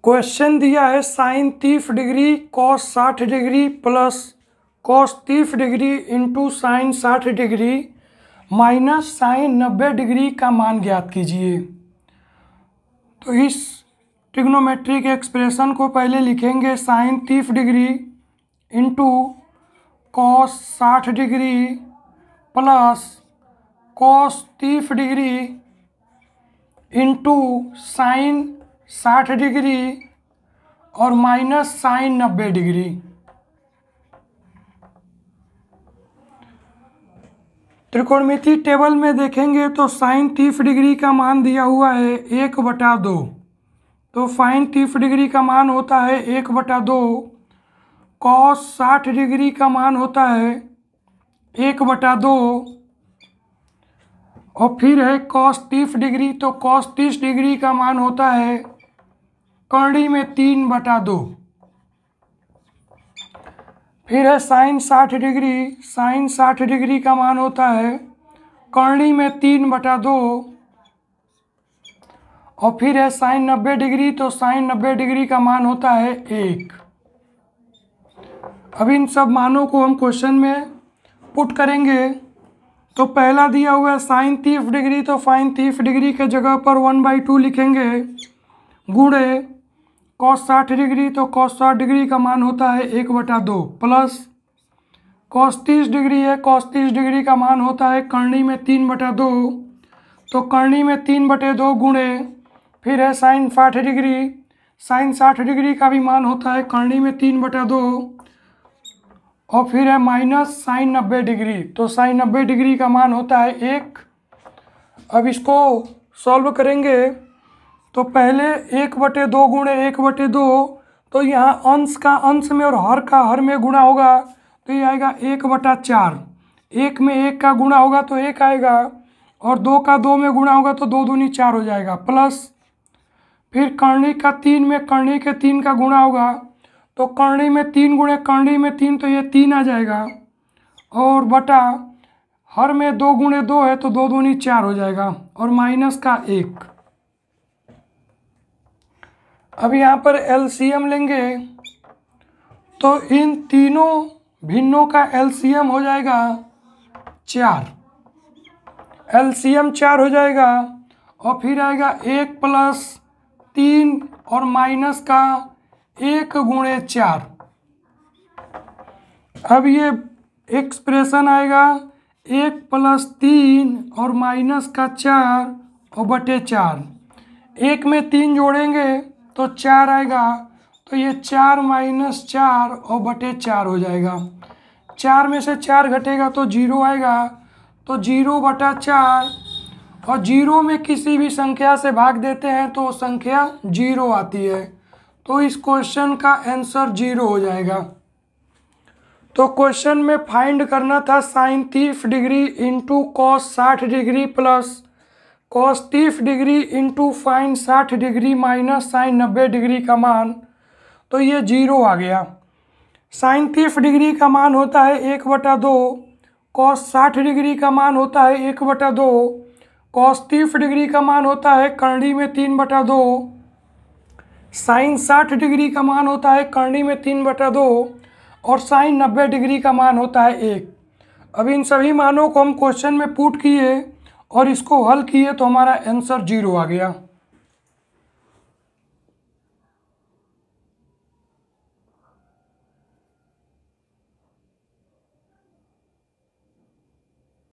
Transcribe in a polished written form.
Question दिया है sine 30 degree cos 60 degree plus cos 30 degree into sine 60 degree minus sine 90 degree का मान ज्ञात कीजिए। तो इस ट्रिग्नोमेट्रिक एक्सप्रेशन को पहले लिखेंगे sine 30 degree into cos 60 degree plus cos 30 degree into sine 60 degree और माइनस साइन 90 डिग्री। त्रिकोणमिति टेबल में देखेंगे तो साइन 30 डिग्री का मान दिया हुआ है 1/2, तो साइन 30 डिग्री का मान होता है 1/2, कॉस 60 डिग्री का मान होता है 1/2 और फिर है कॉस 30 डिग्री, तो कॉस 30 डिग्री का मान होता है करड़ी में 3/2। फिर है साइन 60 डिग्री, साइन 60 डिग्री का मान होता है करड़ी में 3/2 और फिर है साइन 90 डिग्री, तो साइन 90 डिग्री का मान होता है 1। अब इन सब मानों को हम क्वेश्चन में पुट करेंगे। तो पहला दिया हुआ है साइन 30 डिग्री, तो साइन 30 डिग्री के जगह पर 1/2 लिखेंगे गुणे कॉस 60 डिग्री, तो कॉस 60 डिग्री का मान होता है 1/2 प्लस कॉस 30 डिग्री है, कॉस 30 डिग्री का मान होता है करनी में 3/2, तो करनी में 3/2 गुणे फिर है साइन 60 डिग्री, साइन 60 डिग्री का भी मान होता है करनी में 3/2 और फिर है माइनस साइन 90 डिग्री, तो साइन 90 डिग्री का मान होता है 1। अब इसको सॉल्व करेंगे तो पहले 1/2 गुणे 1/2, तो यहाँ अंश का अंश में और हर का हर में गुणा होगा तो ये आएगा 1/4। 1 में 1 का गुणा होगा तो 1 आएगा और 2 का 2 में गुणा होगा तो 2 दूनी 4 हो जाएगा, प्लस फिर करनी का 3 में करनी के 3 का गुणा होगा तो करनी में 3 गुणे करनी में 3, तो ये 3 आ जाएगा और बटा हर में 2 गुणे 2 है तो 2 दूनी 4 हो जाएगा और माइनस का 1। अब यहाँ पर एलसीएम लेंगे तो इन तीनों भिन्नों का एलसीएम हो जाएगा 4, एलसीएम 4 हो जाएगा और फिर आएगा 1 + 3 और माइनस का 1 गुणे 4। अब ये एक्सप्रेशन आएगा 1 + 3 और माइनस का 4 और बटे 4। 1 में 3 जोड़ेंगे तो 4 आएगा, तो ये 4 - 4 और बटे 4 हो जाएगा। 4 में से 4 घटेगा तो 0 आएगा, तो 0/4 और 0 में किसी भी संख्या से भाग देते हैं तो संख्या 0 आती है, तो इस क्वेश्चन का आंसर 0 हो जाएगा। तो क्वेश्चन में फाइंड करना था sine 30 degree into cos 60 degree plus cos 30 degree into sine 60 degree minus sine 90 degree का मान, तो ये 0 आ गया। साइन 30 डिग्री का मान होता है 1/2, कॉस 60 डिग्री का मान होता है 1/2, कॉस 30 डिग्री का मान होता है करनी में 3/2, साइन 60 डिग्री का मान होता है करनी में 3/2 और साइन 90 डिग्री का मान होता है 1। अब इन सभी मानों को हम क्वेश्चन में पुट किए और इसको हल किए तो हमारा आंसर 0 आ गया।